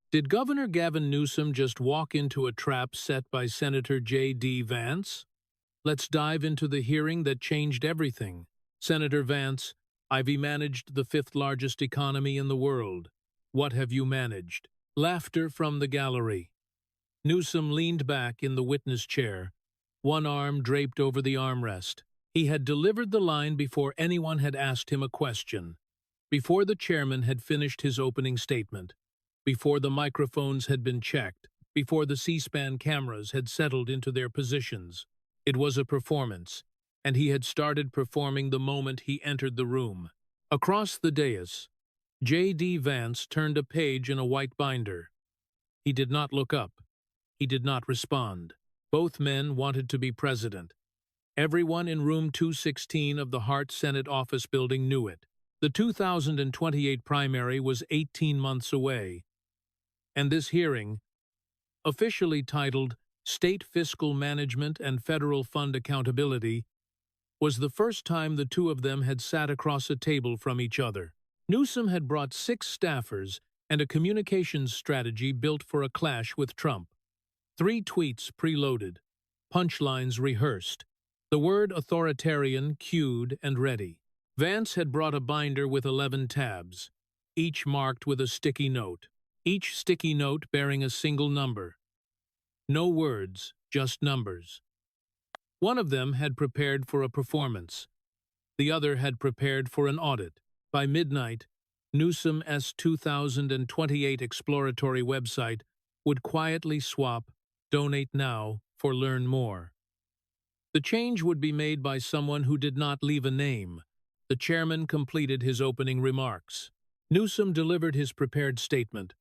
Did Governor Gavin Newsom just walk into a trap set by Senator J.D. Vance? Let's dive into the hearing that changed everything. Senator Vance, I've managed the fifth largest economy in the world. What have you managed? Laughter from the gallery. Newsom leaned back in the witness chair, one arm draped over the armrest. He had delivered the line before anyone had asked him a question, before the chairman had finished his opening statement, before the microphones had been checked, before the C-SPAN cameras had settled into their positions. It was a performance, and he had started performing the moment he entered the room. Across the dais, J.D. Vance turned a page in a white binder. He did not look up. He did not respond. Both men wanted to be president. Everyone in room 216 of the Hart Senate office building knew it. The 2028 primary was 18 months away, and this hearing, officially titled State Fiscal Management and Federal Fund Accountability, was the first time the two of them had sat across a table from each other. Newsom had brought 6 staffers and a communications strategy built for a clash with Trump. 3 tweets preloaded, punchlines rehearsed, the word authoritarian cued and ready. Vance had brought a binder with 11 tabs, each marked with a sticky note, each sticky note bearing a single number. No words, just numbers. One of them had prepared for a performance. The other had prepared for an audit. By midnight, Newsom's 2028 exploratory website would quietly swap "Donate Now" for "Learn More." The change would be made by someone who did not leave a name. The chairman completed his opening remarks. Newsom delivered his prepared statement,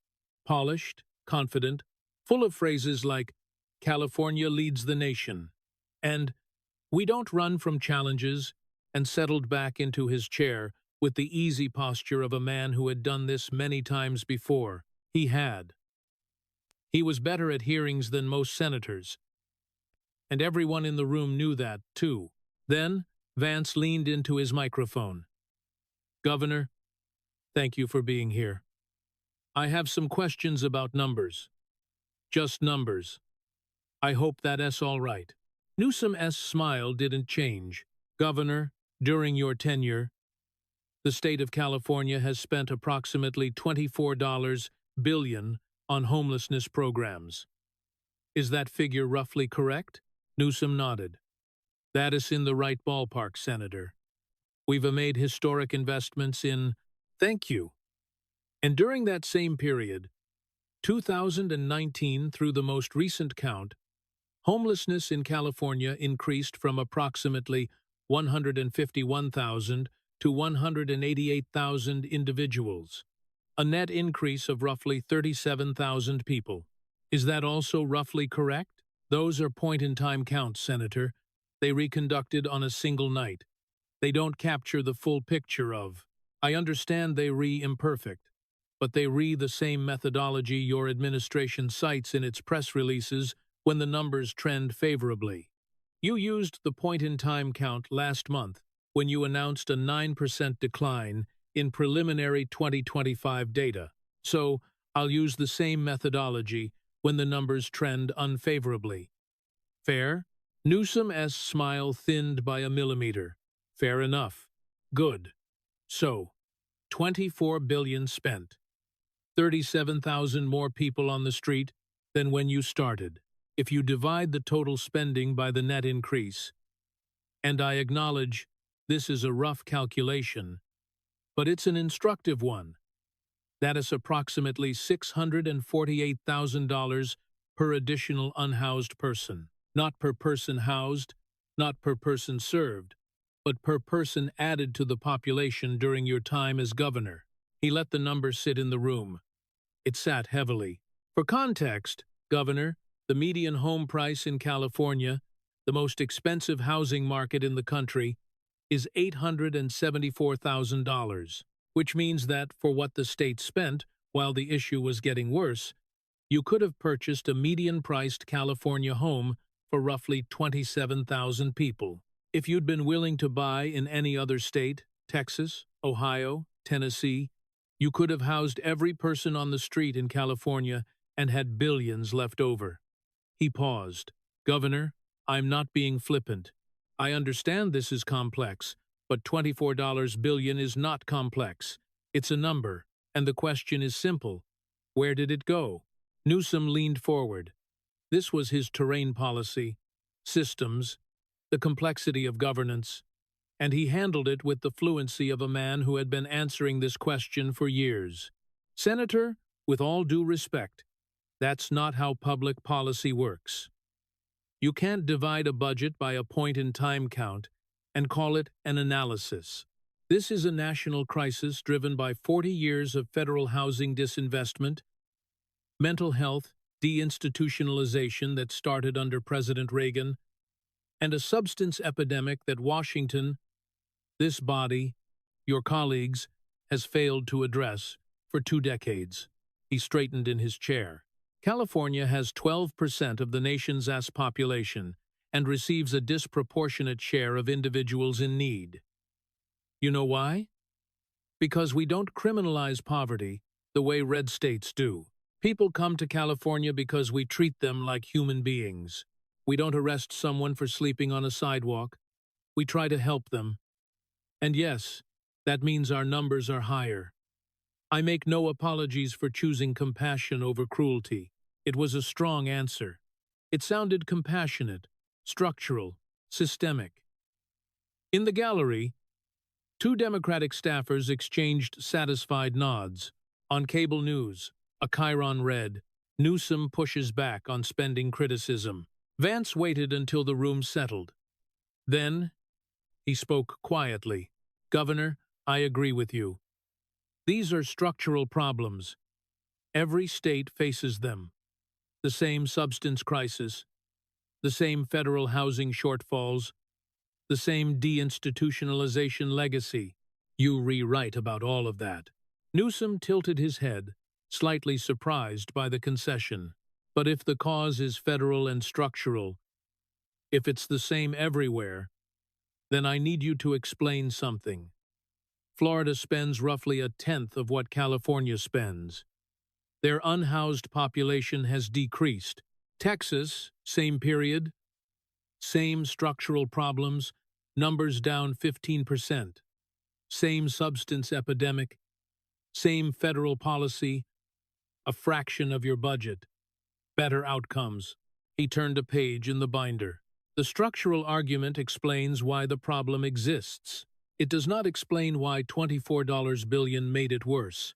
polished, confident, full of phrases like, "California leads the nation," and "We don't run from challenges," and settled back into his chair with the easy posture of a man who had done this many times before. He had. He was better at hearings than most senators, and everyone in the room knew that, too. Then, Vance leaned into his microphone. "Governor, thank you for being here. I have some questions about numbers. Just numbers. I hope that's all right." Newsom's smile didn't change. "Governor, during your tenure, the state of California has spent approximately $24 billion on homelessness programs. Is that figure roughly correct?" Newsom nodded. "That is in the right ballpark, Senator. We've made historic investments in—" "Thank you." "And during that same period, 2019 through the most recent count, homelessness in California increased from approximately 151,000 to 188,000 individuals, a net increase of roughly 37,000 people. Is that also roughly correct?" "Those are point-in-time counts, Senator. They reconducted on a single night. They don't capture the full picture of—" "I understand they imperfect, but they the same methodology your administration cites in its press releases when the numbers trend favorably. You used the point-in-time count last month when you announced a 9% decline in preliminary 2025 data. So, I'll use the same methodology when the numbers trend unfavorably. Fair?" Newsom's smile thinned by a millimeter. "Fair enough. Good. So, $24 billion spent. 37,000 more people on the street than when you started. If you divide the total spending by the net increase, and I acknowledge this is a rough calculation, but it's an instructive one, that is approximately $648,000 per additional unhoused person. Not per person housed, not per person served, but per person added to the population during your time as governor." He let the number sit in the room. It sat heavily. "For context, Governor, the median home price in California, the most expensive housing market in the country, is $874,000, which means that for what the state spent while the issue was getting worse, you could have purchased a median-priced California home for roughly 27,000 people. If you'd been willing to buy in any other state, Texas, Ohio, Tennessee, You could have housed every person on the street in California and had billions left over. He paused. Governor, I'm not being flippant. I understand this is complex, but $24 billion is not complex. It's a number, and the question is simple. Where did it go? Newsom leaned forward. This was his terrain policy, systems, the complexity of governance, and he handled it with the fluency of a man who had been answering this question for years. Senator, with all due respect, that's not how public policy works. You can't divide a budget by a point-in-time count and call it an analysis. This is a national crisis driven by 40 years of federal housing disinvestment, mental health deinstitutionalization that started under President Reagan, and a substance epidemic that Washington, this body, your colleagues, has failed to address for 2 decades. He straightened in his chair. California has 12% of the nation's population and receives a disproportionate share of individuals in need. You know why? Because we don't criminalize poverty the way red states do. People come to California because we treat them like human beings. We don't arrest someone for sleeping on a sidewalk. We try to help them. And yes, that means our numbers are higher. I make no apologies for choosing compassion over cruelty. It was a strong answer. It sounded compassionate, structural, systemic. In the gallery, 2 Democratic staffers exchanged satisfied nods. On cable news, a chyron read, Newsom pushes back on spending criticism. Vance waited until the room settled. Then, he spoke quietly. Governor, I agree with you. These are structural problems. Every state faces them. The same substance crisis, the same federal housing shortfalls, the same deinstitutionalization legacy. You rewrite about all of that. Newsom tilted his head, slightly surprised by the concession. But if the cause is federal and structural, if it's the same everywhere, then I need you to explain something. Florida spends roughly 1/10 of what California spends. Their unhoused population has decreased. Texas, same period, same structural problems, numbers down 15%. Same substance epidemic, same federal policy, a fraction of your budget. Better outcomes. He turned a page in the binder. The structural argument explains why the problem exists. It does not explain why $24 billion made it worse.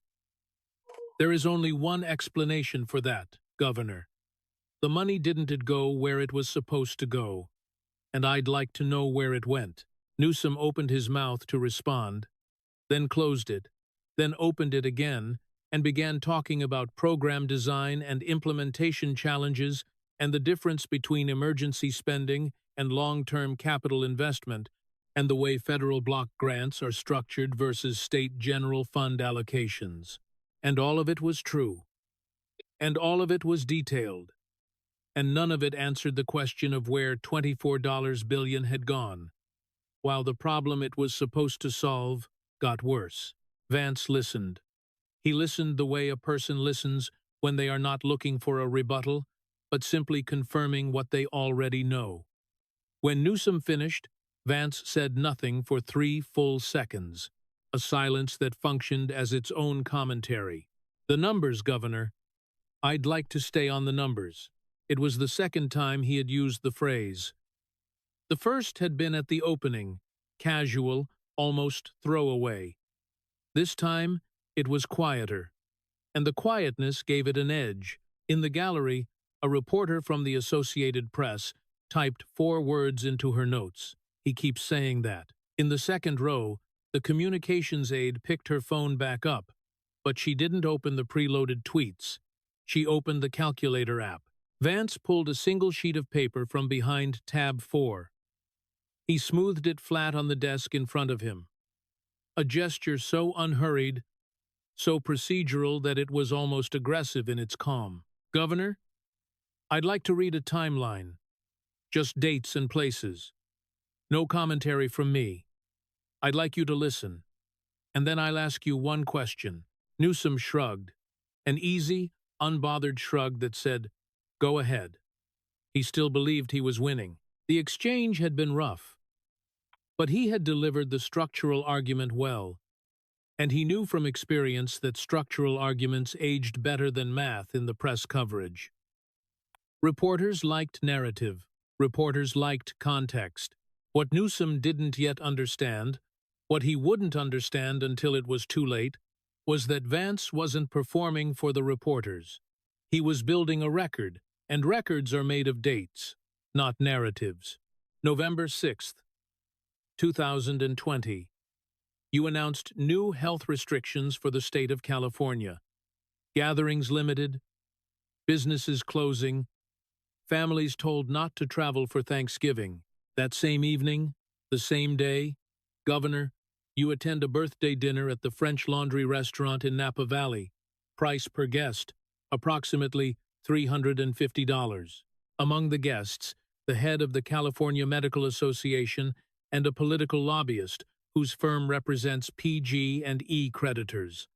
There is only one explanation for that, Governor. The money didn't go where it was supposed to go, and I'd like to know where it went. Newsom opened his mouth to respond, then closed it, then opened it again, and began talking about program design and implementation challenges and the difference between emergency spending and long-term capital investment, and the way federal block grants are structured versus state general fund allocations. And all of it was true. And all of it was detailed. And none of it answered the question of where $24 billion had gone, while the problem it was supposed to solve got worse. Vance listened. He listened the way a person listens when they are not looking for a rebuttal, but simply confirming what they already know. When Newsom finished, Vance said nothing for 3 full seconds, a silence that functioned as its own commentary. The numbers, Governor. I'd like to stay on the numbers. It was the second time he had used the phrase. The first had been at the opening, casual, almost throwaway. This time, it was quieter, and the quietness gave it an edge. In the gallery, a reporter from the Associated Press typed 4 words into her notes. He keeps saying that. In the second row, the communications aide picked her phone back up, but she didn't open the preloaded tweets. She opened the calculator app. Vance pulled a single sheet of paper from behind tab 4. He smoothed it flat on the desk in front of him. A gesture so unhurried, so procedural that it was almost aggressive in its calm. Governor, I'd like to read a timeline. Just dates and places. No commentary from me. I'd like you to listen. And then I'll ask you one question. Newsom shrugged, an easy, unbothered shrug that said, "Go ahead." He still believed he was winning. The exchange had been rough, but he had delivered the structural argument well, and he knew from experience that structural arguments aged better than math in the press coverage. Reporters liked narrative. Reporters liked context. What Newsom didn't yet understand, what he wouldn't understand until it was too late, was that Vance wasn't performing for the reporters. He was building a record, and records are made of dates, not narratives. November 6th, 2020. You announced new health restrictions for the state of California. Gatherings limited, businesses closing, families told not to travel for Thanksgiving. That same evening, the same day, Governor, you attend a birthday dinner at the French Laundry restaurant in Napa Valley. Price per guest, approximately $350. Among the guests, the head of the California Medical Association and a political lobbyist whose firm represents PG and E creditors.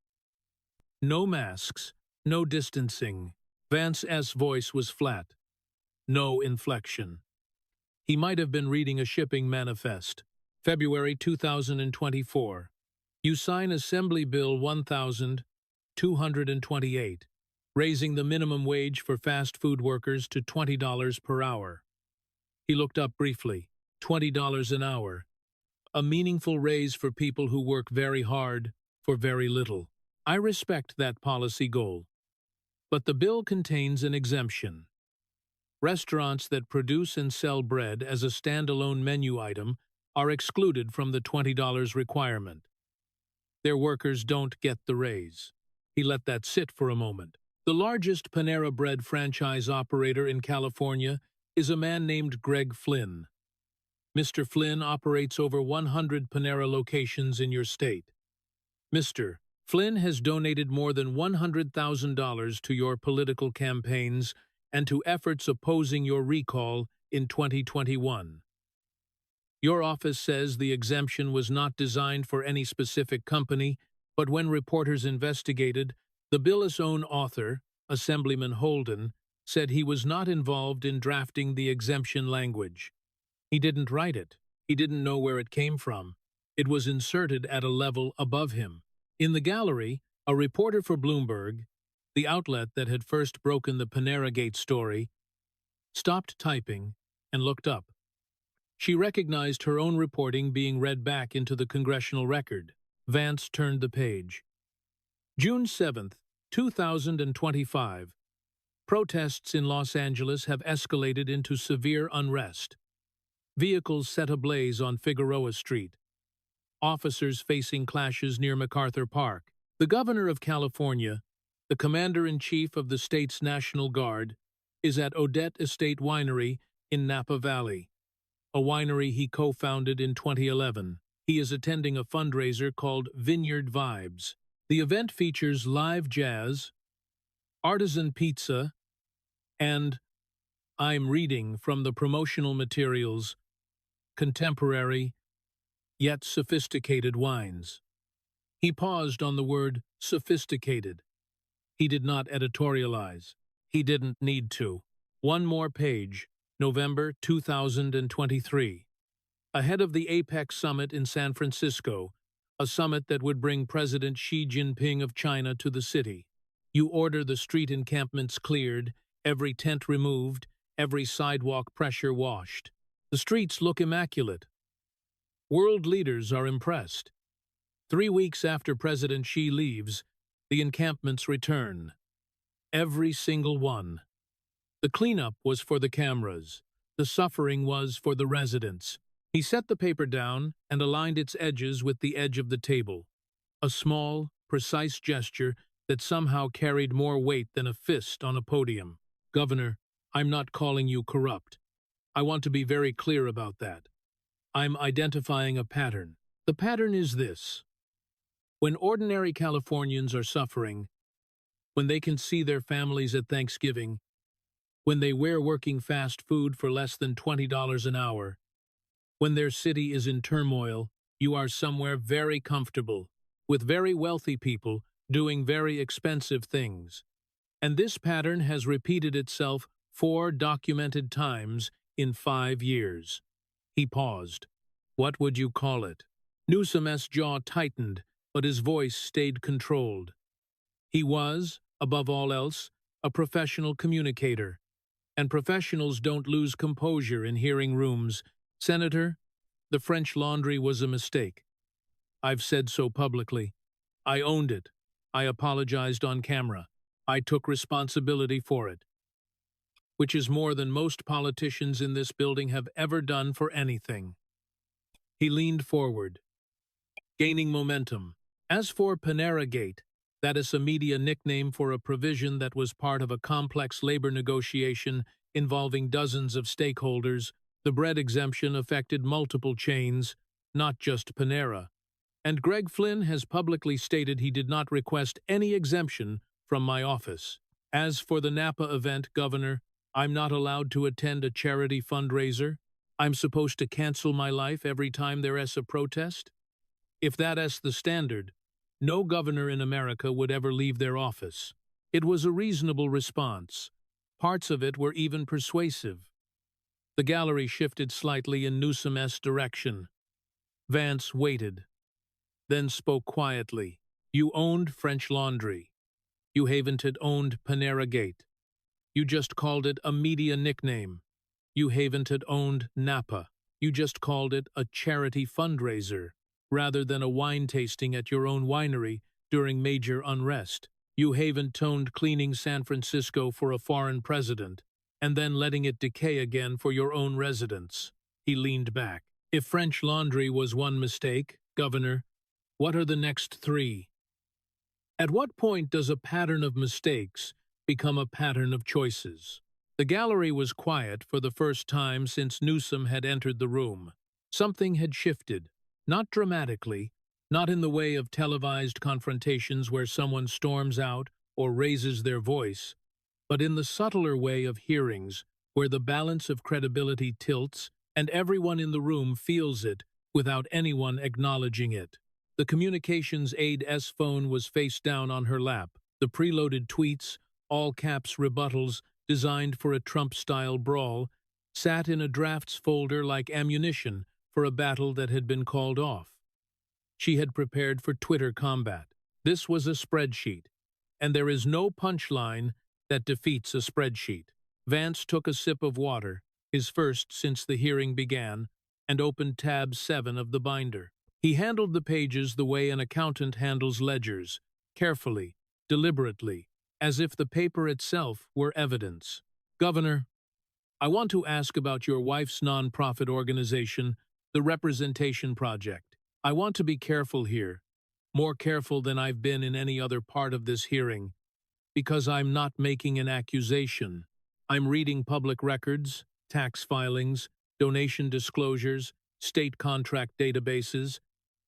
No masks, no distancing. Vance's voice was flat. No inflection. He might have been reading a shipping manifest. February 2024. You sign Assembly Bill 1228, raising the minimum wage for fast food workers to $20 per hour. He looked up briefly. $20 an hour. A meaningful raise for people who work very hard for very little. I respect that policy goal. But the bill contains an exemption. Restaurants that produce and sell bread as a standalone menu item are excluded from the $20 requirement. Their workers don't get the raise. He let that sit for a moment. The largest Panera Bread franchise operator in California is a man named Greg Flynn. Mr. Flynn operates over 100 Panera locations in your state. Mr. Flynn has donated more than $100,000 to your political campaigns and to efforts opposing your recall in 2021. Your office says the exemption was not designed for any specific company, but when reporters investigated, the bill's own author, Assemblyman Holden, said he was not involved in drafting the exemption language. He didn't write it. He didn't know where it came from. It was inserted at a level above him. In the gallery, a reporter for Bloomberg, the outlet that had first broken the Panera-Gate story, stopped typing and looked up. She recognized her own reporting being read back into the congressional record. Vance turned the page. June 7, 2025. Protests in Los Angeles have escalated into severe unrest. Vehicles set ablaze on Figueroa Street. Officers facing clashes near MacArthur Park. The governor of California, the commander-in-chief of the state's National Guard, is at Odette Estate Winery in Napa Valley, a winery he co-founded in 2011. He is attending a fundraiser called Vineyard Vibes. The event features live jazz, artisan pizza, and, I'm reading from the promotional materials, contemporary, yet sophisticated wines. He paused on the word sophisticated. He did not editorialize. He didn't need to. One more page, November 2023. Ahead of the APEC summit in San Francisco, a summit that would bring President Xi Jinping of China to the city. You order the street encampments cleared, every tent removed, every sidewalk pressure washed. The streets look immaculate. World leaders are impressed. 3 weeks after President Xi leaves, the encampments return. Every single one. The cleanup was for the cameras. The suffering was for the residents. He set the paper down and aligned its edges with the edge of the table. A small, precise gesture that somehow carried more weight than a fist on a podium. Governor, I'm not calling you corrupt. I want to be very clear about that. I'm identifying a pattern. The pattern is this. When ordinary Californians are suffering, when they can see their families at Thanksgiving, when they wear working fast food for less than $20 an hour, when their city is in turmoil, you are somewhere very comfortable, with very wealthy people doing very expensive things. And this pattern has repeated itself 4 documented times in 5 years. He paused. What would you call it? Newsom's jaw tightened, but his voice stayed controlled. He was, above all else, a professional communicator, and professionals don't lose composure in hearing rooms. Senator, the French Laundry was a mistake. I've said so publicly. I owned it. I apologized on camera. I took responsibility for it, which is more than most politicians in this building have ever done for anything. He leaned forward, gaining momentum. As for Panera Gate, that is a media nickname for a provision that was part of a complex labor negotiation involving dozens of stakeholders. The bread exemption affected multiple chains, not just Panera. And Greg Flynn has publicly stated he did not request any exemption from my office. As for the Napa event, Governor, I'm not allowed to attend a charity fundraiser. I'm supposed to cancel my life every time there's a protest? If that's the standard, no governor in America would ever leave their office. It was a reasonable response. Parts of it were even persuasive. The gallery shifted slightly in Newsom's direction. Vance waited, then spoke quietly. You owned French Laundry. You haven't owned Panera Gate. You just called it a media nickname. You haven't owned Napa. You just called it a charity fundraiser, rather than a wine tasting at your own winery during major unrest. You haven't owned cleaning San Francisco for a foreign president, and then letting it decay again for your own residents. He leaned back. If French Laundry was one mistake, Governor, what are the next 3? At what point does a pattern of mistakes become a pattern of choices? The gallery was quiet for the first time since Newsom had entered the room. Something had shifted, not dramatically, not in the way of televised confrontations where someone storms out or raises their voice, but in the subtler way of hearings where the balance of credibility tilts and everyone in the room feels it without anyone acknowledging it. The communications aide's phone was face down on her lap. The preloaded tweets, all-caps rebuttals designed for a Trump-style brawl, sat in a drafts folder like ammunition for a battle that had been called off. She had prepared for Twitter combat. This was a spreadsheet, and there is no punchline that defeats a spreadsheet. Vance took a sip of water, his first since the hearing began, and opened tab 7 of the binder. He handled the pages the way an accountant handles ledgers, carefully, deliberately, as if the paper itself were evidence. Governor, I want to ask about your wife's nonprofit organization, the Representation Project. I want to be careful here, more careful than I've been in any other part of this hearing, because I'm not making an accusation. I'm reading public records, tax filings, donation disclosures, state contract databases,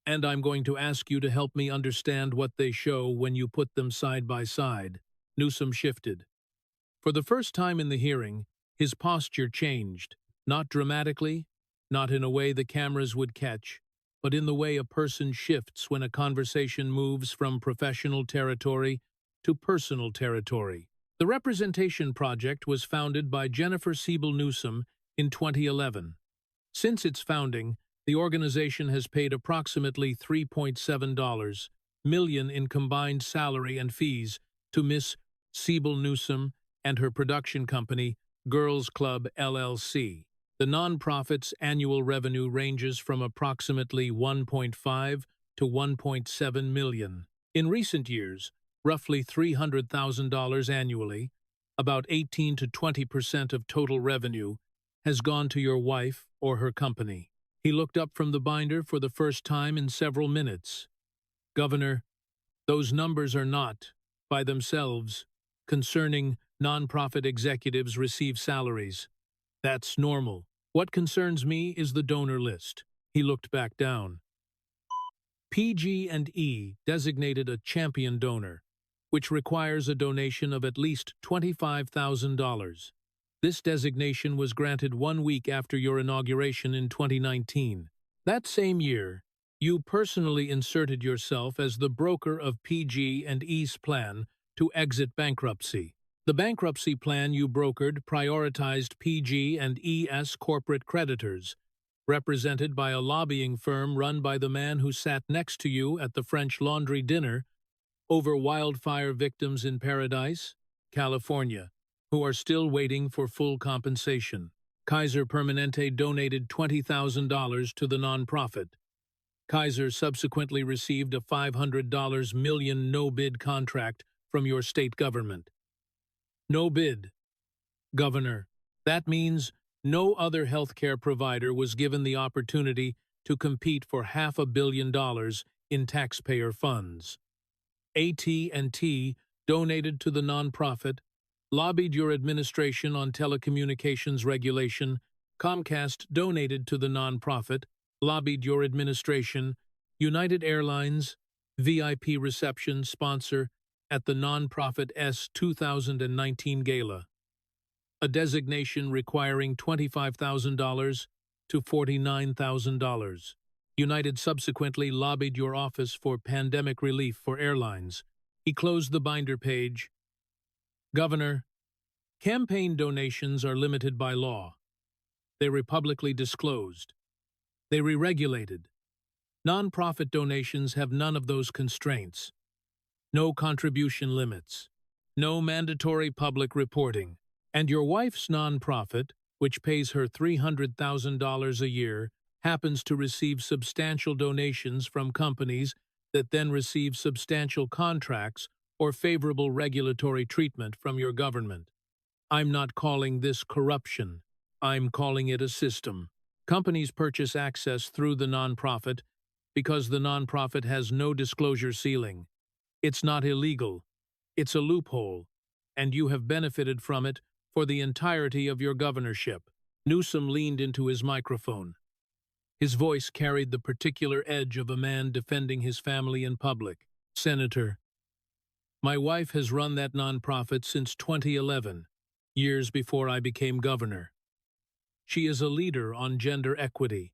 and I'm going to ask you to help me understand what they show when you put them side by side. Newsom shifted. For the first time in the hearing, his posture changed, not dramatically, not in a way the cameras would catch, but in the way a person shifts when a conversation moves from professional territory to personal territory. The Representation Project was founded by Jennifer Siebel Newsom in 2011. Since its founding, the organization has paid approximately $3.7 million in combined salary and fees to Miss Siebel Newsom and her production company, Girls Club LLC. The nonprofit's annual revenue ranges from approximately $1.5 to $1.7 million. In recent years, roughly $300,000 annually, about 18 to 20% of total revenue, has gone to your wife or her company. He looked up from the binder for the first time in several minutes. Governor, those numbers are not, by themselves, concerning nonprofit executives receive salaries. That's normal. What concerns me is the donor list. He looked back down. PG&E designated a champion donor, which requires a donation of at least $25,000. This designation was granted 1 week after your inauguration in 2019. That same year, You personally inserted yourself as the broker of PG and E's plan to exit bankruptcy. The bankruptcy plan you brokered prioritized PG and ES corporate creditors, represented by a lobbying firm run by the man who sat next to you at the French Laundry dinner, over wildfire victims in Paradise, California, who are still waiting for full compensation. Kaiser Permanente donated $20,000 to the nonprofit. Kaiser subsequently received a $500 million no-bid contract from your state government. No bid, Governor. That means no other healthcare provider was given the opportunity to compete for $500 million in taxpayer funds. AT&T donated to the nonprofit, lobbied your administration on telecommunications regulation. Comcast donated to the nonprofit, lobbied your administration. United Airlines, VIP reception sponsor at the nonprofit S 2019 Gala. A designation requiring $25,000 to $49,000. United subsequently lobbied your office for pandemic relief for airlines. He closed the binder page. Governor, campaign donations are limited by law. They were publicly disclosed. They were regulated. Nonprofit donations have none of those constraints. No contribution limits. No mandatory public reporting. And your wife's nonprofit, which pays her $300,000 a year, happens to receive substantial donations from companies that then receive substantial contracts or favorable regulatory treatment from your government. I'm not calling this corruption. I'm calling it a system. Companies purchase access through the nonprofit because the nonprofit has no disclosure ceiling. It's not illegal. It's a loophole, and you have benefited from it for the entirety of your governorship. Newsom leaned into his microphone. His voice carried the particular edge of a man defending his family in public. Senator, my wife has run that nonprofit since 2011, years before I became governor. She is a leader on gender equity.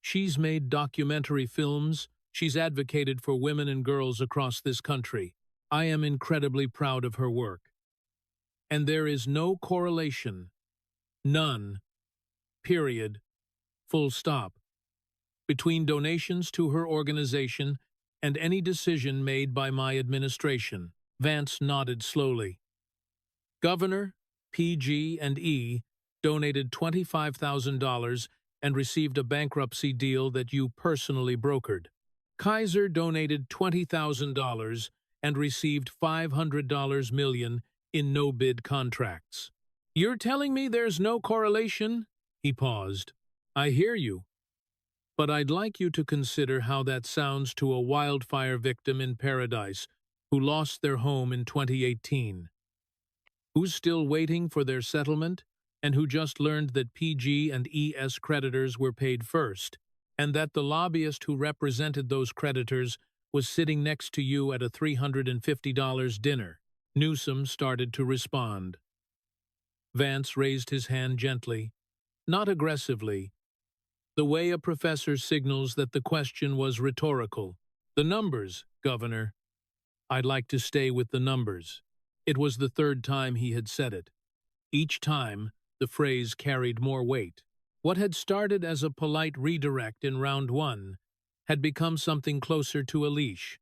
She's made documentary films. She's advocated for women and girls across this country. I am incredibly proud of her work. And there is no correlation, none, period, full stop, between donations to her organization and any decision made by my administration. Vance nodded slowly. Governor, PG and E donated $25,000 and received a bankruptcy deal that you personally brokered. Kaiser donated $20,000 and received $500 million in no-bid contracts. You're telling me there's no correlation? He paused. I hear you. But I'd like you to consider how that sounds to a wildfire victim in Paradise who lost their home in 2018. Who's still waiting for their settlement and who just learned that PG and ES creditors were paid first, and that the lobbyist who represented those creditors was sitting next to you at a $350 dinner. Newsom started to respond. Vance raised his hand gently, not aggressively, the way a professor signals that the question was rhetorical. The numbers, Governor. I'd like to stay with the numbers. It was the third time he had said it. Each time, the phrase carried more weight. What had started as a polite redirect in round one had become something closer to a leash,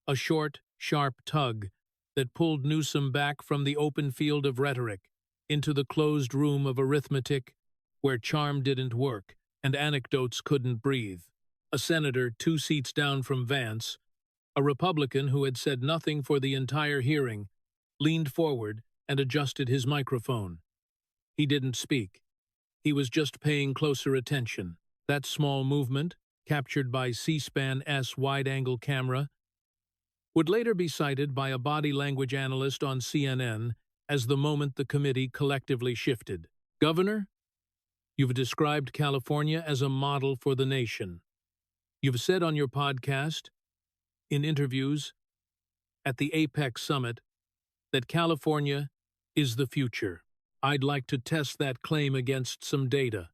a short, sharp tug that pulled Newsom back from the open field of rhetoric into the closed room of arithmetic where charm didn't work and anecdotes couldn't breathe. A senator 2 seats down from Vance, a Republican who had said nothing for the entire hearing, leaned forward and adjusted his microphone. He didn't speak. He was just paying closer attention. That small movement, captured by C-SPAN's wide-angle camera, would later be cited by a body language analyst on CNN as the moment the committee collectively shifted. Governor, you've described California as a model for the nation. You've said on your podcast, in interviews, at the APEC summit, that California is the future. I'd like to test that claim against some data.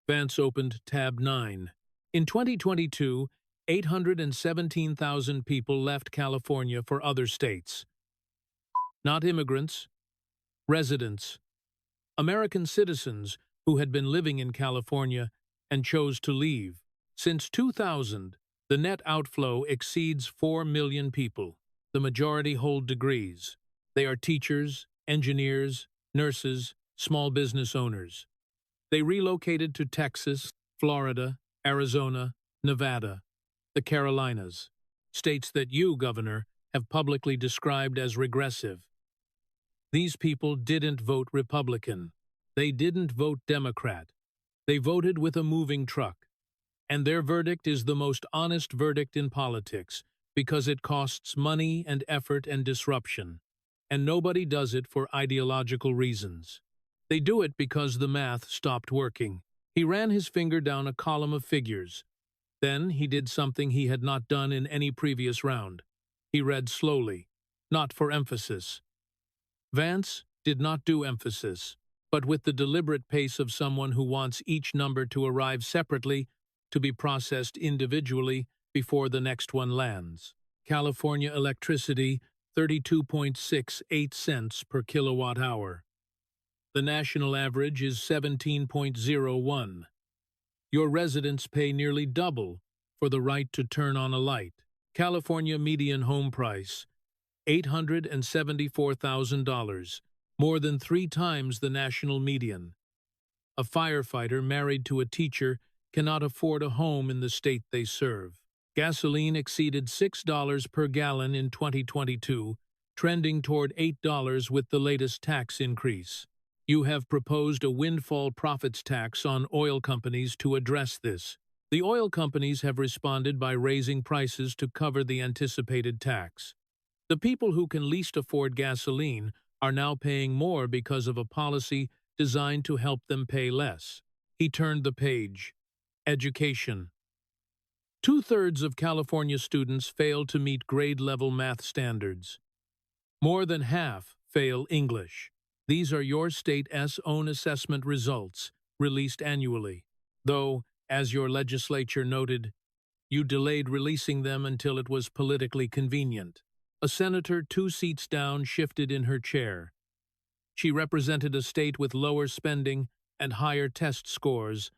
Vance opened tab 9. In 2022, 817,000 people left California for other states. Not immigrants, residents, American citizens who had been living in California and chose to leave. Since 2000, the net outflow exceeds 4 million people. The majority hold degrees. They are teachers, engineers, nurses, small business owners. They relocated to Texas, Florida, Arizona, Nevada, the Carolinas, states that you, Governor, have publicly described as regressive. These people didn't vote Republican. They didn't vote Democrat. They voted with a moving truck. And their verdict is the most honest verdict in politics because it costs money and effort and disruption. And nobody does it for ideological reasons. They do it because the math stopped working. He ran his finger down a column of figures. Then he did something he had not done in any previous round. He read slowly, not for emphasis. Vance did not do emphasis, but with the deliberate pace of someone who wants each number to arrive separately, to be processed individually before the next one lands. California electricity, 32.68 cents per kilowatt hour. The national average is 17.01. Your residents pay nearly double for the right to turn on a light. California median home price, $874,000, more than 3 times the national median. A firefighter married to a teacher cannot afford a home in the state they serve. Gasoline exceeded $6 per gallon in 2022, trending toward $8 with the latest tax increase. You have proposed a windfall profits tax on oil companies to address this. The oil companies have responded by raising prices to cover the anticipated tax. The people who can least afford gasoline are now paying more because of a policy designed to help them pay less. He turned the page. Education. 2/3 of California students fail to meet grade-level math standards. More than half fail English. These are your state's own assessment results, released annually. Though, as your legislature noted, you delayed releasing them until it was politically convenient. A senator 2 seats down shifted in her chair. She represented a state with lower spending and higher test scores,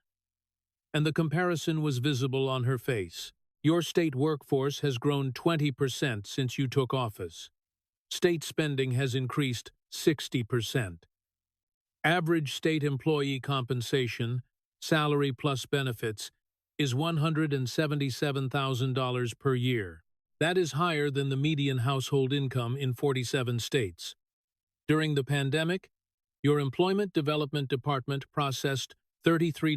and the comparison was visible on her face. Your state workforce has grown 20% since you took office. State spending has increased 60%. Average state employee compensation, salary plus benefits, is $177,000 per year. That is higher than the median household income in 47 states. During the pandemic, your Employment Development Department processed $33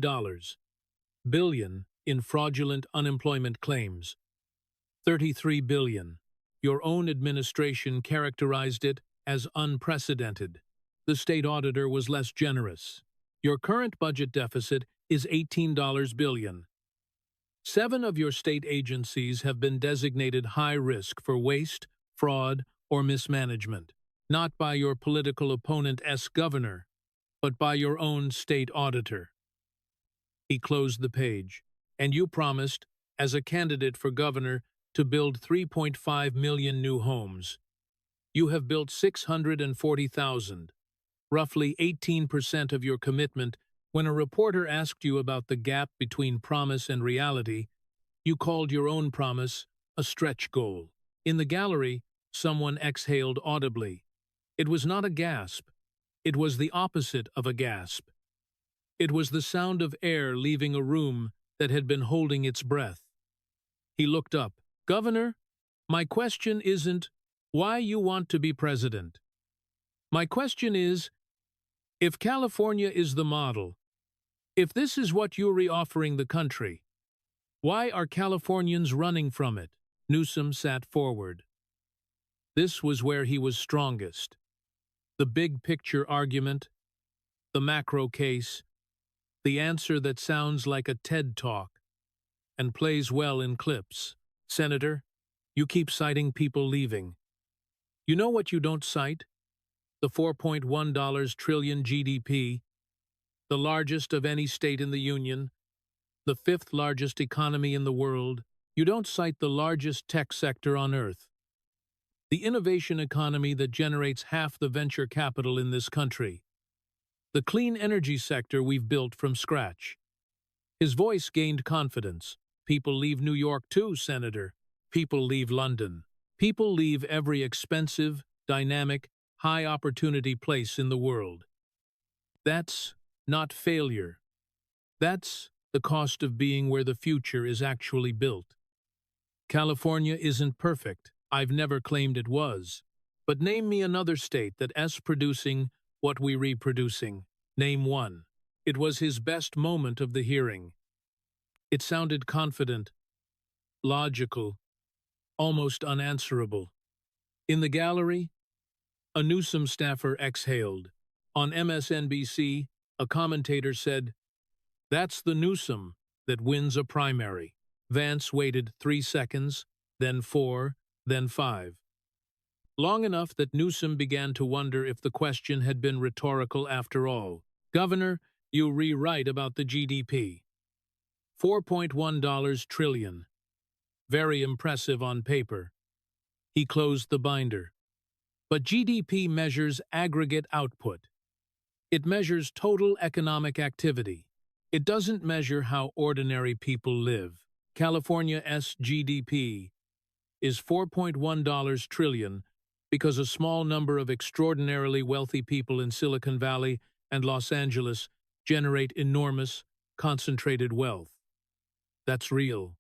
billion in fraudulent unemployment claims. $33 billion. Your own administration characterized it as unprecedented. The state auditor was less generous. Your current budget deficit is $18 billion. 7 of your state agencies have been designated high risk for waste, fraud, or mismanagement, not by your political opponent's governor, but by your own state auditor. He closed the page, and you promised, as a candidate for governor, to build 3.5 million new homes. You have built 640,000, roughly 18% of your commitment. When a reporter asked you about the gap between promise and reality, you called your own promise a stretch goal. In the gallery, someone exhaled audibly. It was not a gasp. It was the opposite of a gasp. It was the sound of air leaving a room that had been holding its breath. He looked up. Governor, my question isn't why you want to be president. My question is, if California is the model, if this is what you're offering the country, why are Californians running from it? Newsom sat forward. This was where he was strongest. The big picture argument, the macro case, the answer that sounds like a TED Talk and plays well in clips. Senator, you keep citing people leaving. You know what you don't cite? The $4.1 trillion GDP, the largest of any state in the Union, the 5th largest economy in the world, You don't cite the largest tech sector on Earth, the innovation economy that generates half the venture capital in this country, the clean energy sector we've built from scratch. His voice gained confidence. People leave New York too, Senator. People leave London. People leave every expensive, dynamic, high-opportunity place in the world. That's not failure. That's the cost of being where the future is actually built. California isn't perfect. I've never claimed it was. But name me another state that is producing what we reproducing. Name one. It was his best moment of the hearing. It sounded confident, logical, almost unanswerable. In the gallery, a Newsom staffer exhaled. On MSNBC, a commentator said, "That's the Newsom that wins a primary." Vance waited 3 seconds, then 4, then 5. Long enough that Newsom began to wonder if the question had been rhetorical after all. "Governor, you rewrite about the GDP. $4.1 trillion. Very impressive on paper." He closed the binder. But GDP measures aggregate output. It measures total economic activity. It doesn't measure how ordinary people live. California's GDP is $4.1 trillion because a small number of extraordinarily wealthy people in Silicon Valley and Los Angeles generate enormous, concentrated wealth. That's real.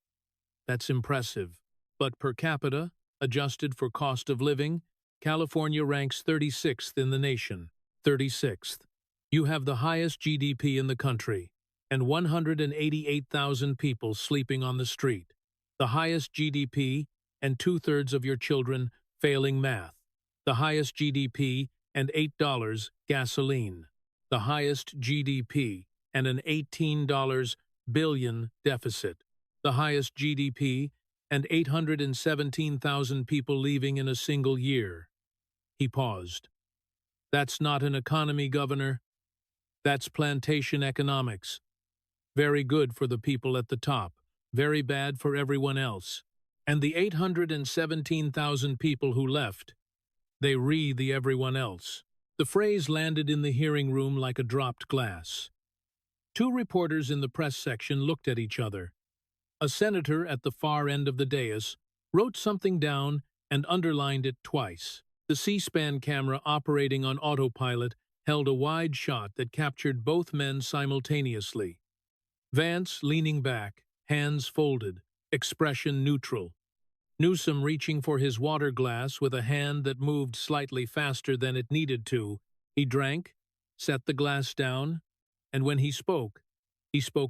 That's impressive. But per capita, adjusted for cost of living, California ranks 36th in the nation. 36th. You have the highest GDP in the country, and 188,000 people sleeping on the street. The highest GDP, and 2/3 of your children failing math. The highest GDP, and $8 gasoline. The highest GDP, and an $18 billion deficit. The highest GDP, and 817,000 people leaving in a single year. He paused. That's not an economy, Governor. That's plantation economics. Very good for the people at the top, very bad for everyone else. And the 817,000 people who left, they re the everyone else. The phrase landed in the hearing room like a dropped glass. 2 reporters in the press section looked at each other. A senator at the far end of the dais wrote something down and underlined it twice. The C-SPAN camera operating on autopilot held a wide shot that captured both men simultaneously. Vance leaning back, hands folded, expression neutral. Newsom reaching for his water glass with a hand that moved slightly faster than it needed to. He drank, set the glass down, and when he spoke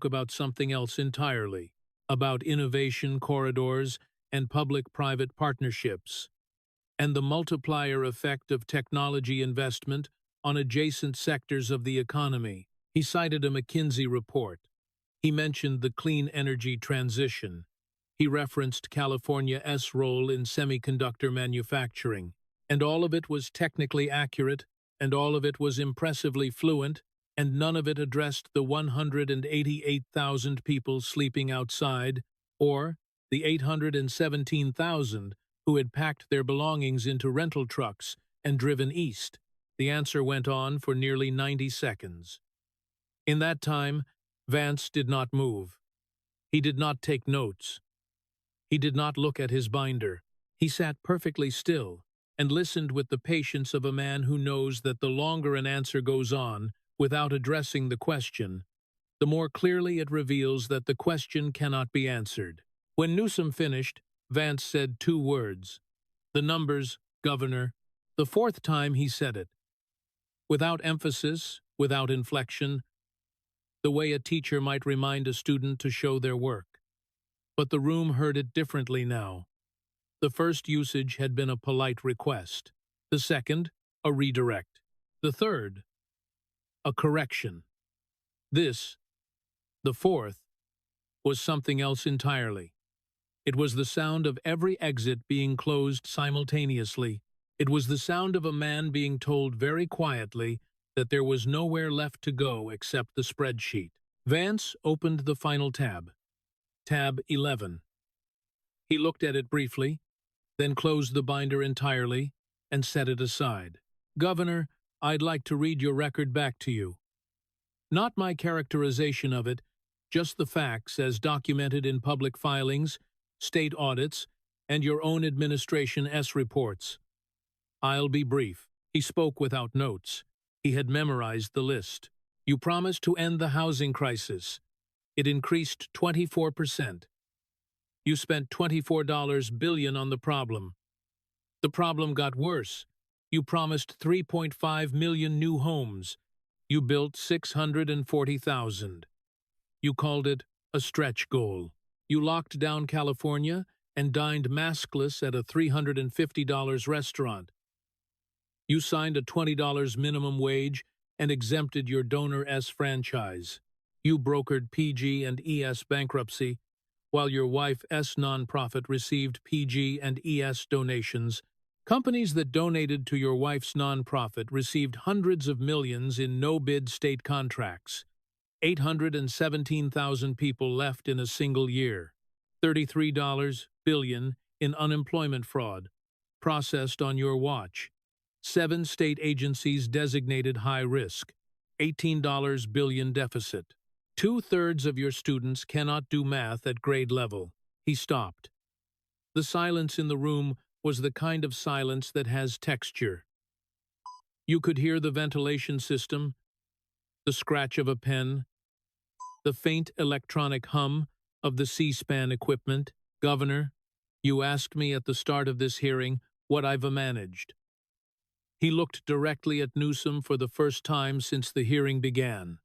about something else entirely, about innovation corridors and public-private partnerships, and the multiplier effect of technology investment on adjacent sectors of the economy. He cited a McKinsey report. He mentioned the clean energy transition. He referenced California's role in semiconductor manufacturing. And all of it was technically accurate, and all of it was impressively fluent, and none of it addressed the 188,000 people sleeping outside, or the 817,000 who had packed their belongings into rental trucks and driven east. The answer went on for nearly 90 seconds. In that time, Vance did not move. He did not take notes. He did not look at his binder. He sat perfectly still and listened with the patience of a man who knows that the longer an answer goes on without addressing the question, the more clearly it reveals that the question cannot be answered. When Newsom finished, Vance said 2 words. "The numbers, Governor." The 4th time he said it. Without emphasis, without inflection, the way a teacher might remind a student to show their work. But the room heard it differently now. The first usage had been a polite request. The second, a redirect. The third, a correction. This, the 4th, was something else entirely. It was the sound of every exit being closed simultaneously. It was the sound of a man being told very quietly that there was nowhere left to go except the spreadsheet. Vance opened the final tab. Tab 11. He looked at it briefly, then closed the binder entirely and set it aside. Governor, I'd like to read your record back to you. Not my characterization of it, just the facts as documented in public filings, state audits, and your own administration's reports. I'll be brief. He spoke without notes. He had memorized the list. You promised to end the housing crisis. It increased 24%. You spent $24 billion on the problem. The problem got worse. You promised 3.5 million new homes. You built 640,000. You called it a stretch goal. You locked down California and dined maskless at a $350 restaurant. You signed a $20 minimum wage and exempted your donor-s franchise. You brokered PG and ES bankruptcy, while your wife's nonprofit received PG and ES donations. Companies that donated to your wife's nonprofit received hundreds of millions in no-bid state contracts. 817,000 people left in a single year. $33 billion in unemployment fraud, processed on your watch. 7 state agencies designated high risk. $18 billion deficit. 2/3 of your students cannot do math at grade level. He stopped. The silence in the room was the kind of silence that has texture. You could hear the ventilation system, the scratch of a pen, the faint electronic hum of the C-SPAN equipment. Governor, you asked me at the start of this hearing what I've managed. He looked directly at Newsom for the first time since the hearing began.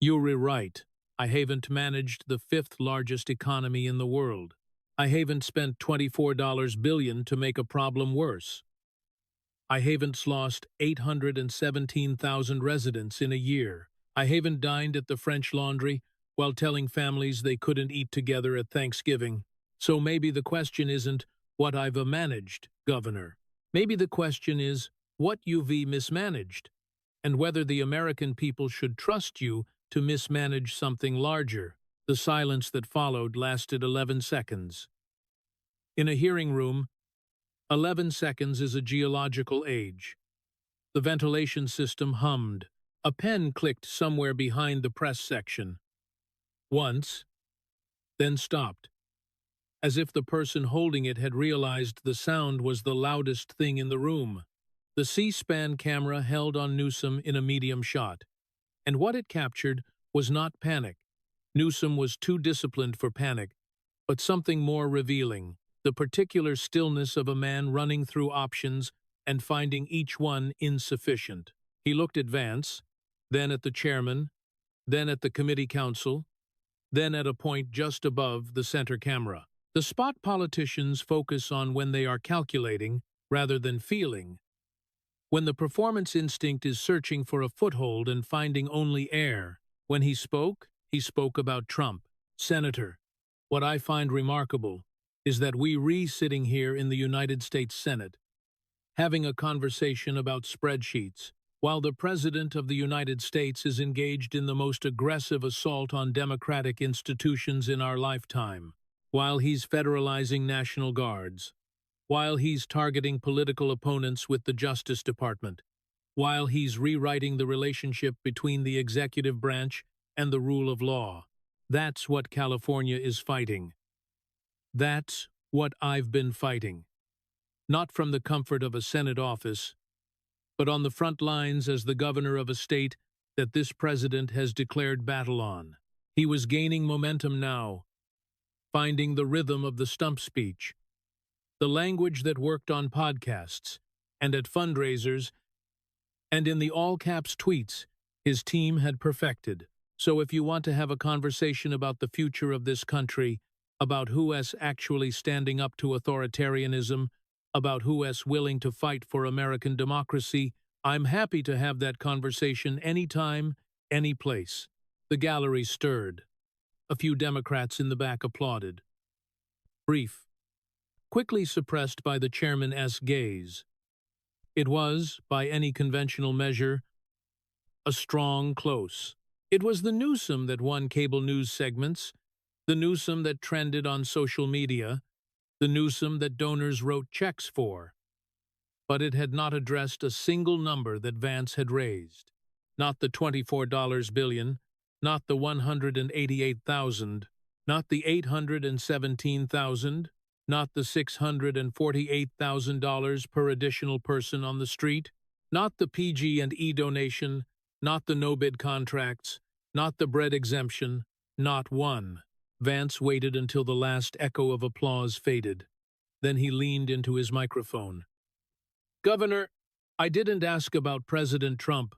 You're right. I haven't managed the 5th largest economy in the world. I haven't spent $24 billion to make a problem worse. I haven't lost 817,000 residents in a year. I haven't dined at the French Laundry while telling families they couldn't eat together at Thanksgiving. So maybe the question isn't what I've managed, Governor. Maybe the question is what you've mismanaged, and whether the American people should trust you to mismanage something larger. The silence that followed lasted 11 seconds. In a hearing room, 11 seconds is a geological age. The ventilation system hummed. A pen clicked somewhere behind the press section. Once, then stopped, as if the person holding it had realized the sound was the loudest thing in the room. The C-SPAN camera held on Newsom in a medium shot, and what it captured was not panic. Newsom was too disciplined for panic, but something more revealing, the particular stillness of a man running through options and finding each one insufficient. He looked at Vance, then at the chairman, then at the committee counsel, then at a point just above the center camera. The spot politicians focus on when they are calculating rather than feeling. When the performance instinct is searching for a foothold and finding only air. When he spoke about Trump. Senator, what I find remarkable is that we sitting here in the United States Senate, having a conversation about spreadsheets, while the President of the United States is engaged in the most aggressive assault on democratic institutions in our lifetime, while he's federalizing National Guards, while he's targeting political opponents with the Justice Department, while he's rewriting the relationship between the executive branch and the rule of law. That's what California is fighting. That's what I've been fighting. Not from the comfort of a Senate office, but on the front lines as the governor of a state that this president has declared battle on. He was gaining momentum now, finding the rhythm of the stump speech, the language that worked on podcasts and at fundraisers, and in the all-caps tweets his team had perfected. So if you want to have a conversation about the future of this country, about who's actually standing up to authoritarianism, about who's willing to fight for American democracy, I'm happy to have that conversation anytime, any place. The gallery stirred. A few Democrats in the back applauded. Brief. Quickly suppressed by the chairman's gaze. It was, by any conventional measure, a strong close. It was the Newsom that won cable news segments, the Newsom that trended on social media, the Newsom that donors wrote checks for. But it had not addressed a single number that Vance had raised. Not the $24 billion, not the $188,000, not the $817,000, not the $648,000 per additional person on the street, not the PG&E donation, not the no-bid contracts, not the bread exemption, not one. Vance waited until the last echo of applause faded. Then he leaned into his microphone. "Governor, I didn't ask about President Trump.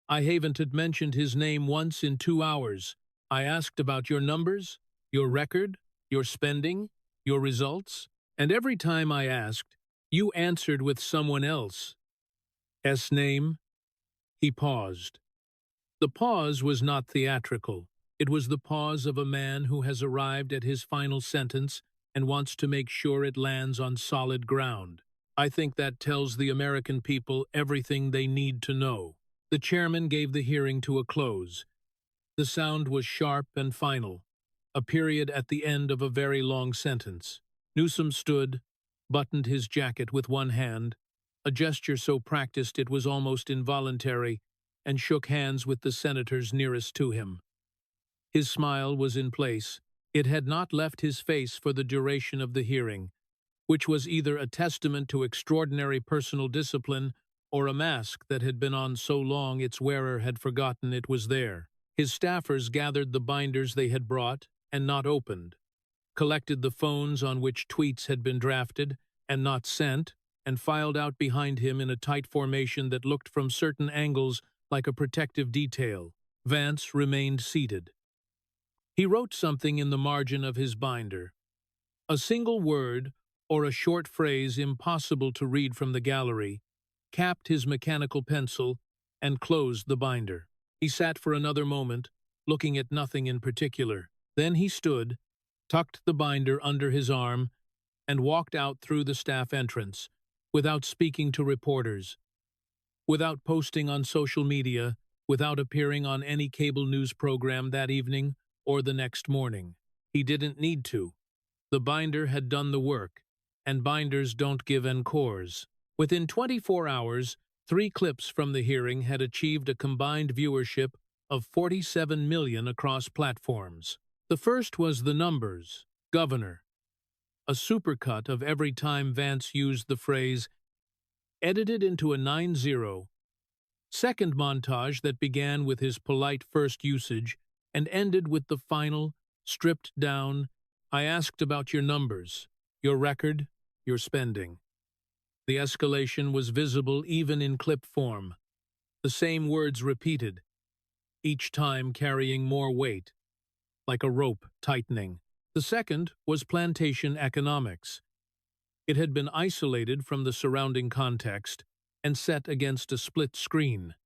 I haven't mentioned his name once in 2 hours. I asked about your numbers, your record, your spending, your results, and every time I asked, you answered with someone else's name." He paused. The pause was not theatrical. It was the pause of a man who has arrived at his final sentence and wants to make sure it lands on solid ground. I think that tells the American people everything they need to know. The chairman gave the hearing to a close. The sound was sharp and final, a period at the end of a very long sentence. Newsom stood, buttoned his jacket with one hand, a gesture so practiced it was almost involuntary, and shook hands with the senators nearest to him. His smile was in place. It had not left his face for the duration of the hearing, which was either a testament to extraordinary personal discipline or a mask that had been on so long its wearer had forgotten it was there. His staffers gathered the binders they had brought and not opened, collected the phones on which tweets had been drafted and not sent, and filed out behind him in a tight formation that looked from certain angles like a protective detail. Vance remained seated. He wrote something in the margin of his binder. A single word, or a short phrase impossible to read from the gallery, capped his mechanical pencil and closed the binder. He sat for another moment, looking at nothing in particular. Then he stood, tucked the binder under his arm, and walked out through the staff entrance, without speaking to reporters, without posting on social media, without appearing on any cable news program that evening or the next morning. He didn't need to. The binder had done the work, and binders don't give encores. Within 24 hours, 3 clips from the hearing had achieved a combined viewership of 47 million across platforms. The first was the numbers, Governor, a supercut of every time Vance used the phrase, edited into a 9-0. Second montage that began with his polite first usage and ended with the final, stripped down, "I asked about your numbers, your record, your spending." The escalation was visible even in clip form. The same words repeated, each time carrying more weight, like a rope tightening. The second was plantation economics. It had been isolated from the surrounding context and set against a split screen.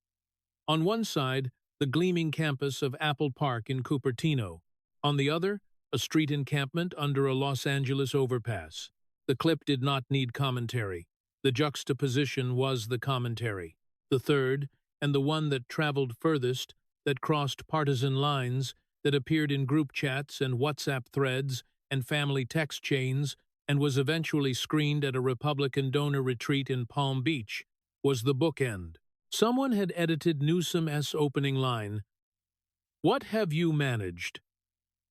On one side, the gleaming campus of Apple Park in Cupertino. On the other, a street encampment under a Los Angeles overpass. The clip did not need commentary. The juxtaposition was the commentary. The third, and the one that traveled furthest, that crossed partisan lines, that appeared in group chats and WhatsApp threads and family text chains, and was eventually screened at a Republican donor retreat in Palm Beach, was the bookend. Someone had edited Newsom's opening line, "What have you managed?"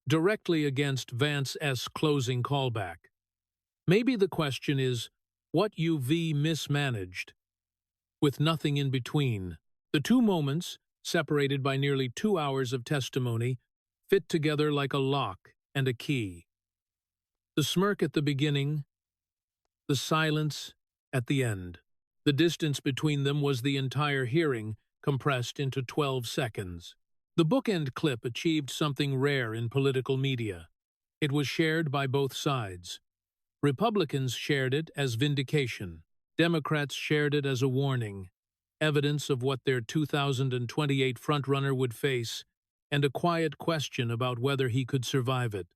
directly against Vance's closing callback. Maybe the question is, what you've mismanaged? With nothing in between. The two moments, separated by nearly 2 hours of testimony, fit together like a lock and a key. The smirk at the beginning, the silence at the end. The distance between them was the entire hearing, compressed into 12 seconds. The bookend clip achieved something rare in political media. It was shared by both sides. Republicans shared it as vindication. Democrats shared it as a warning, evidence of what their 2028 frontrunner would face, and a quiet question about whether he could survive it.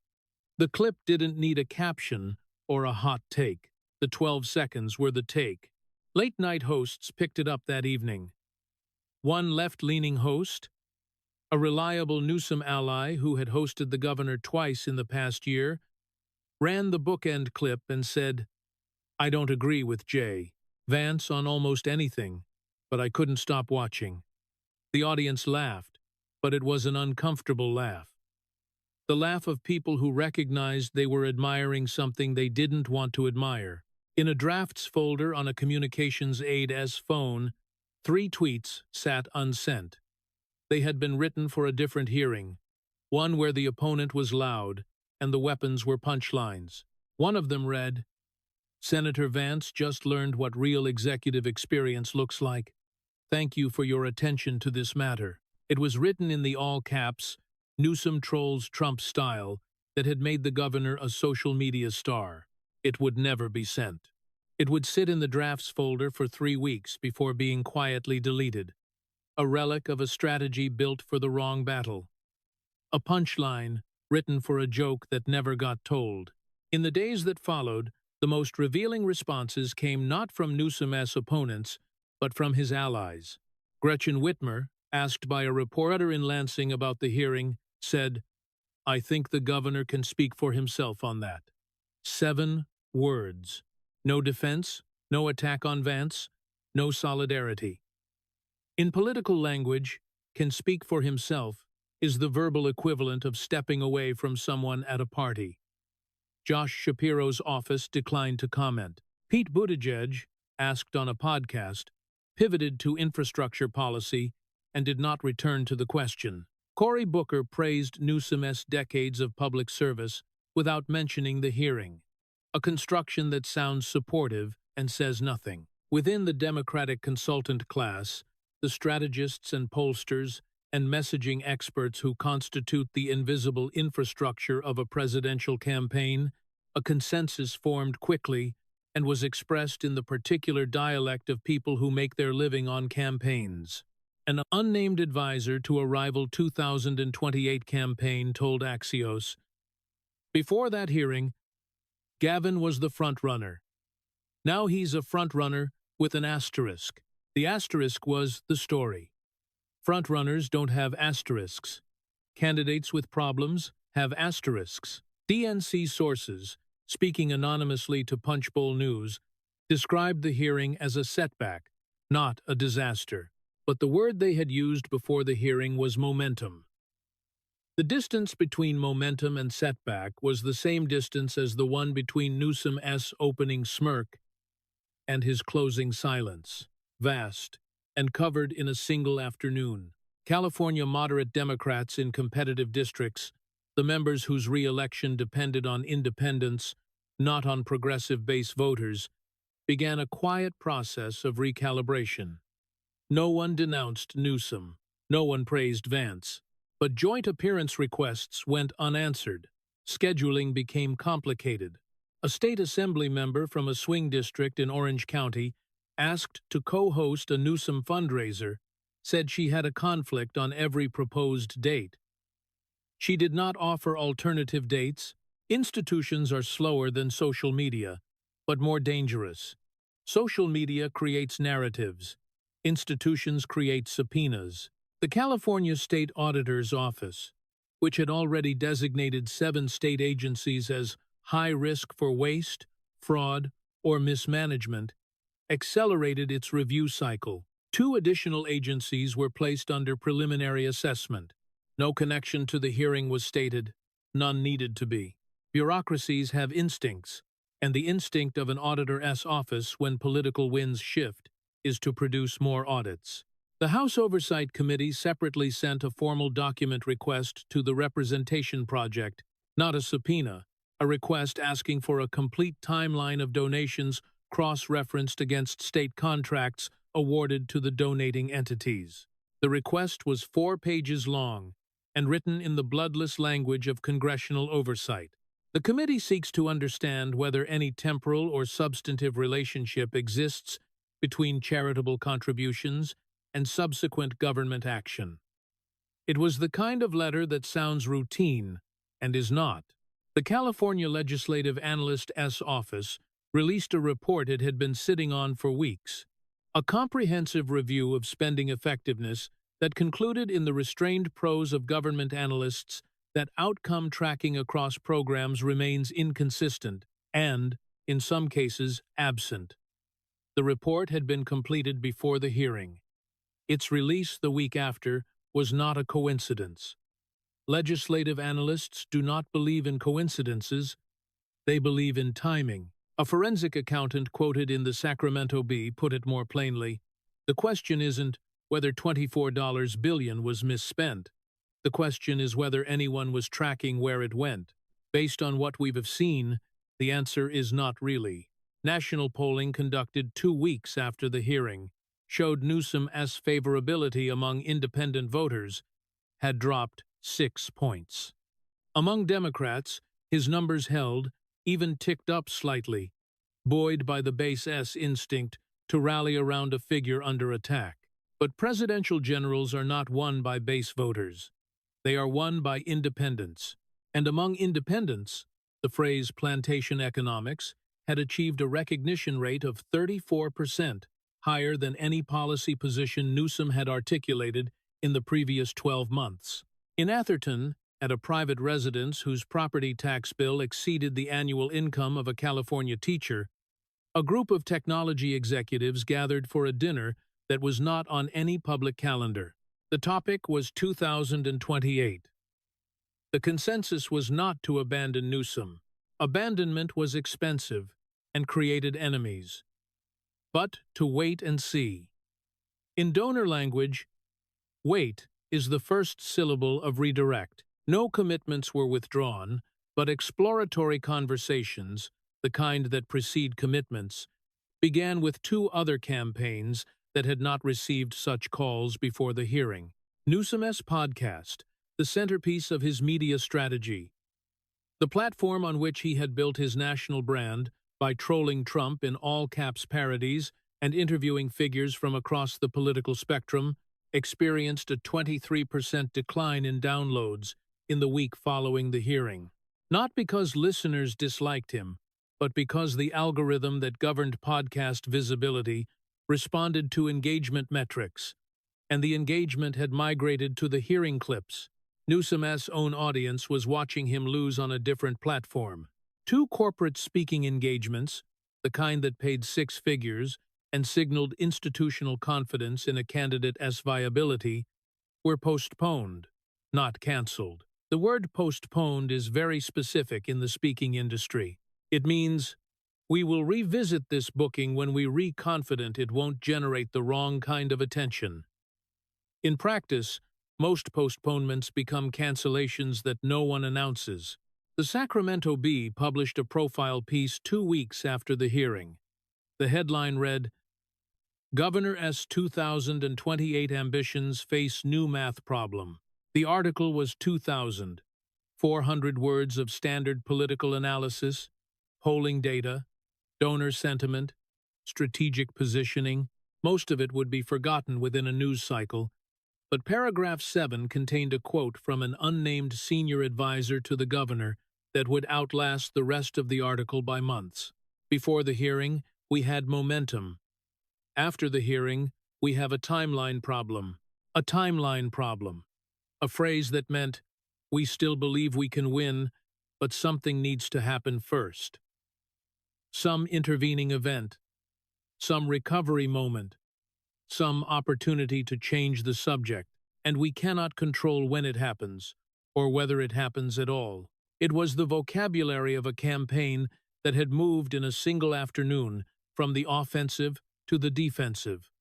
The clip didn't need a caption or a hot take. The 12 seconds were the take. Late-night hosts picked it up that evening. One left-leaning host, a reliable Newsom ally who had hosted the governor twice in the past year, ran the bookend clip and said, "I don't agree with J. Vance on almost anything, but I couldn't stop watching." The audience laughed, but it was an uncomfortable laugh. The laugh of people who recognized they were admiring something they didn't want to admire. In a drafts folder on a communications aide-s phone, 3 tweets sat unsent. They had been written for a different hearing, one where the opponent was loud and the weapons were punchlines. One of them read, "Senator Vance just learned what real executive experience looks like. Thank you for your attention to this matter." It was written in the all-caps, Newsom trolls Trump style that had made the governor a social media star. It would never be sent. It would sit in the drafts folder for 3 weeks before being quietly deleted. A relic of a strategy built for the wrong battle. A punchline written for a joke that never got told. In the days that followed, the most revealing responses came not from Newsom's opponents, but from his allies. Gretchen Whitmer, asked by a reporter in Lansing about the hearing, said, "I think the governor can speak for himself on that." 7 words. No defense, no attack on Vance, no solidarity. In political language, "can speak for himself" is the verbal equivalent of stepping away from someone at a party. Josh Shapiro's office declined to comment. Pete Buttigieg, asked on a podcast, pivoted to infrastructure policy and did not return to the question. Cory Booker praised Newsom's decades of public service without mentioning the hearing, a construction that sounds supportive and says nothing. Within the Democratic consultant class, the strategists and pollsters and messaging experts who constitute the invisible infrastructure of a presidential campaign, a consensus formed quickly and was expressed in the particular dialect of people who make their living on campaigns. An unnamed advisor to a rival 2028 campaign told Axios, "Before that hearing, Gavin was the front-runner. Now he's a front-runner with an asterisk. The asterisk was the story. Front-runners don't have asterisks. Candidates with problems have asterisks." DNC sources, speaking anonymously to Punchbowl News, described the hearing as a setback, not a disaster. But the word they had used before the hearing was momentum. The distance between momentum and setback was the same distance as the one between Newsom's opening smirk and his closing silence. Vast, and covered in a single afternoon. California moderate Democrats in competitive districts, the members whose re-election depended on independents, not on progressive base voters, began a quiet process of recalibration. No one denounced Newsom. No one praised Vance. But joint appearance requests went unanswered. Scheduling became complicated. A state assembly member from a swing district in Orange County, asked to co-host a Newsom fundraiser, said she had a conflict on every proposed date. She did not offer alternative dates. Institutions are slower than social media, but more dangerous. Social media creates narratives. Institutions create subpoenas. The California State Auditor's Office, which had already designated 7 state agencies as high risk for waste, fraud, or mismanagement, accelerated its review cycle. 2 additional agencies were placed under preliminary assessment. No connection to the hearing was stated. None needed to be. Bureaucracies have instincts, and the instinct of an auditor's office when political winds shift is to produce more audits. The House Oversight Committee separately sent a formal document request to the Representation Project, not a subpoena, a request asking for a complete timeline of donations cross-referenced against state contracts awarded to the donating entities. The request was 4 pages long and written in the bloodless language of congressional oversight. The committee seeks to understand whether any temporal or substantive relationship exists between charitable contributions and subsequent government action. It was the kind of letter that sounds routine and is not. The California Legislative Analyst's Office released a report it had been sitting on for weeks, a comprehensive review of spending effectiveness that concluded in the restrained prose of government analysts that outcome tracking across programs remains inconsistent and, in some cases, absent. The report had been completed before the hearing. Its release the week after was not a coincidence. Legislative analysts do not believe in coincidences, they believe in timing. A forensic accountant quoted in the Sacramento Bee put it more plainly, "The question isn't whether $24 billion was misspent. The question is whether anyone was tracking where it went. Based on what we've seen, the answer is not really." National polling conducted 2 weeks after the hearing showed Newsom's favorability among independent voters had dropped 6 points. Among Democrats, his numbers held, even ticked up slightly, buoyed by the base S instinct to rally around a figure under attack. But presidential generals are not won by base voters. They are won by independents. And among independents, the phrase plantation economics had achieved a recognition rate of 34%, higher than any policy position Newsom had articulated in the previous 12 months. In Atherton, at a private residence whose property tax bill exceeded the annual income of a California teacher, a group of technology executives gathered for a dinner that was not on any public calendar. The topic was 2028. The consensus was not to abandon Newsom. Abandonment was expensive and created enemies, but to wait and see. In donor language, wait is the first syllable of redirect. No commitments were withdrawn, but exploratory conversations, the kind that precede commitments, began with 2 other campaigns that had not received such calls before the hearing. Newsom's podcast, the centerpiece of his media strategy, the platform on which he had built his national brand by trolling Trump in all-caps parodies and interviewing figures from across the political spectrum, experienced a 23% decline in downloads in the week following the hearing. Not because listeners disliked him, but because the algorithm that governed podcast visibility responded to engagement metrics, and the engagement had migrated to the hearing clips. Newsom's own audience was watching him lose on a different platform. 2 corporate speaking engagements, the kind that paid 6 figures and signaled institutional confidence in a candidate's viability, were postponed, not canceled. The word postponed is very specific in the speaking industry. It means, we will revisit this booking when we're confident it won't generate the wrong kind of attention. In practice, most postponements become cancellations that no one announces. The Sacramento Bee published a profile piece 2 weeks after the hearing. The headline read, "Governor's 2028 ambitions face new math problem." The article was 2,400 words of standard political analysis, polling data, donor sentiment, strategic positioning. Most of it would be forgotten within a news cycle, but paragraph 7 contained a quote from an unnamed senior advisor to the governor that would outlast the rest of the article by months. Before the hearing, we had momentum. After the hearing, we have a timeline problem. A timeline problem. A phrase that meant, we still believe we can win, but something needs to happen first. Some intervening event, some recovery moment, some opportunity to change the subject, and we cannot control when it happens, or whether it happens at all. It was the vocabulary of a campaign that had moved in a single afternoon from the offensive to the defensive,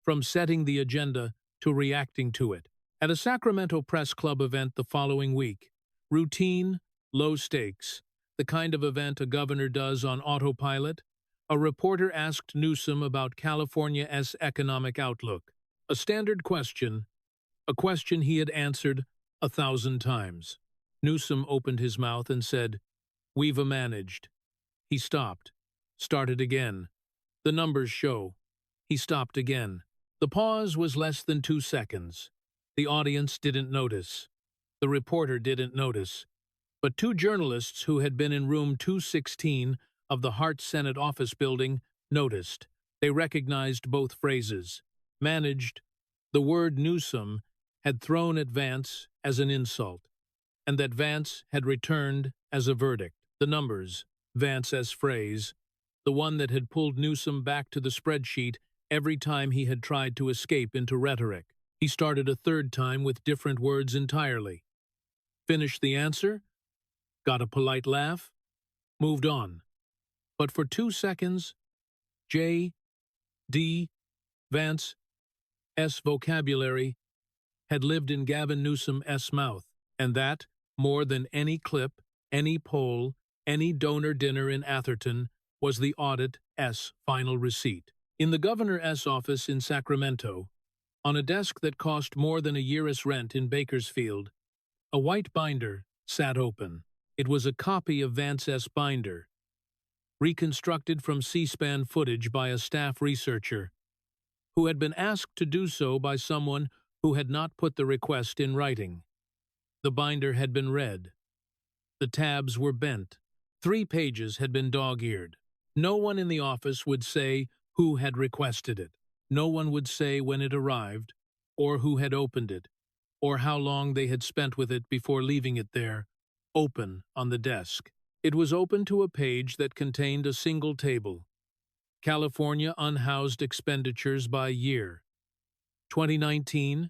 from setting the agenda to reacting to it. At a Sacramento Press Club event the following week, routine, low stakes, the kind of event a governor does on autopilot, a reporter asked Newsom about California's economic outlook. A standard question, a question he had answered 1,000 times. Newsom opened his mouth and said, "We've managed." He stopped, started again. "The numbers show." He stopped again. The pause was less than 2 seconds. The audience didn't notice. The reporter didn't notice. But 2 journalists who had been in room 216 of the Hart Senate office building noticed. They recognized both phrases. Managed. The word Newsom had thrown at Vance as an insult. and that Vance had returned as a verdict. The numbers, Vance's phrase, the one that had pulled Newsom back to the spreadsheet every time he had tried to escape into rhetoric. He started a third time with different words entirely. Finished the answer, got a polite laugh, moved on. But for 2 seconds, J. D. Vance's vocabulary had lived in Gavin Newsom's mouth, and that, more than any clip, any poll, any donor dinner in Atherton, was the audit's final receipt. In the governor's office in Sacramento, on a desk that cost more than a year's rent in Bakersfield, a white binder sat open. It was a copy of Vance's binder, reconstructed from C-SPAN footage by a staff researcher, who had been asked to do so by someone who had not put the request in writing. The binder had been read. The tabs were bent. 3 pages had been dog-eared. No one in the office would say who had requested it. No one would say when it arrived, or who had opened it, or how long they had spent with it before leaving it there, open on the desk. It was open to a page that contained a single table. California unhoused expenditures by year, 2019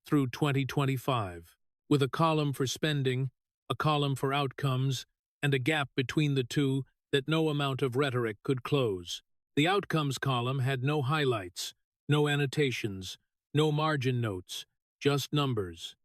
through 2025, with a column for spending, a column for outcomes, and a gap between the two that no amount of rhetoric could close. The outcomes column had no highlights, no annotations, no margin notes, just numbers.